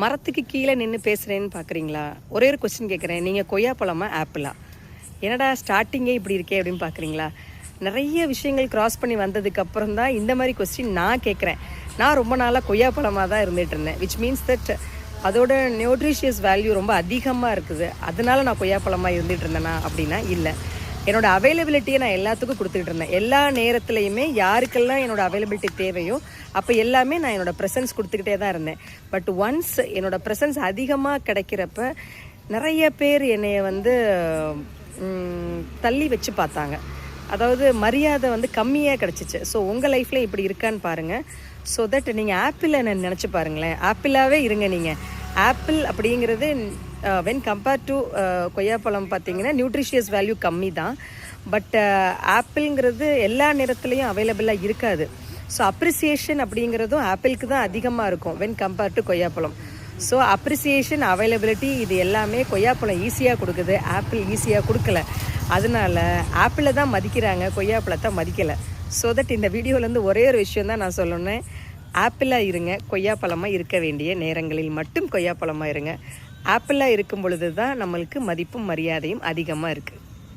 மரத்துக்கு கீழே நின்று பேசுகிறேன்னு பார்க்குறீங்களா? ஒரே ஒரு கொஸ்டின் கேட்குறேன். நீங்கள் கொய்யா பழமா ஆப்பிளா? என்னடா ஸ்டார்டிங்கே இப்படி இருக்கே அப்படின்னு பார்க்குறீங்களா? நிறைய விஷயங்கள் கிராஸ் பண்ணி வந்ததுக்கப்புறம் தான் இந்த மாதிரி கொஸ்டின் நான் கேட்குறேன். நான் ரொம்ப நாளாக கொய்யா பழமாக தான் இருந்துகிட்டு இருந்தேன். விச் மீன்ஸ் தட் அதோட நியூட்ரிஷியஸ் வேல்யூ ரொம்ப அதிகமாக இருக்குது. அதனால நான் கொய்யா பழமாக இருந்துகிட்டு இருந்தேனா அப்படின்னா இல்லை. என்னோடய அவைலபிலிட்டியை நான் எல்லாத்துக்கும் கொடுத்துக்கிட்டு இருந்தேன். எல்லா நேரத்துலையுமே யாருக்கெல்லாம் என்னோடய அவைலபிலிட்டி தேவையோ அப்போ எல்லாமே நான் என்னோடய ப்ரெசன்ஸ் கொடுத்துக்கிட்டே தான் இருந்தேன். பட் ஒன்ஸ் என்னோடய ப்ரெசன்ஸ் அதிகமாக கிடைக்கிறப்ப நிறைய பேர் என்னைய தள்ளி வச்சு பார்த்தாங்க. அதாவது மரியாதை கம்மியாக கிடச்சிச்சு. ஸோ உங்கள் லைஃப்பில் இப்படி இருக்கான்னு பாருங்கள். ஸோ தட் நீங்கள் ஆப்பிளை நினச்சி பாருங்களேன். ஆப்பிளாகவே இருங்க. நீங்கள் ஆப்பிள் அப்படிங்கிறது வென் கம்பேர் டு கொய்யாப்பழம் பார்த்தீங்கன்னா நியூட்ரிஷியஸ் வேல்யூ கம்மி தான். பட் ஆப்பிள்ங்கிறது எல்லா நேரத்துலையும் அவைலபிளாக இருக்காது. ஸோ அப்ரிசியேஷன் அப்படிங்கிறதும் ஆப்பிளுக்கு தான் அதிகமாக இருக்கும் வென் கம்பேர் டு கொய்யாப்பழம். ஸோ அப்ரிசியேஷன், அவைலபிலிட்டி இது எல்லாமே கொய்யாப்பழம் ஈஸியாக கொடுக்குது, ஆப்பிள் ஈஸியாக கொடுக்கல. அதனால ஆப்பிளை தான் மதிக்கிறாங்க, கொய்யாப்பழத்தை மதிக்கலை. ஸோ தட் இந்த வீடியோலேருந்து ஒரே ஒரு விஷயம் தான் நான் சொல்லணுன்னேன். ஆப்பிளாக இருங்க. கொய்யாப்பழமாக இருக்க வேண்டிய நேரங்களில் மட்டும் கொய்யாப்பழமாக இருங்க. ஆப்பிளாக இருக்கும் பொழுது தான் நம்மளுக்கு மதிப்பும் மரியாதையும் அதிகமாக இருக்குது.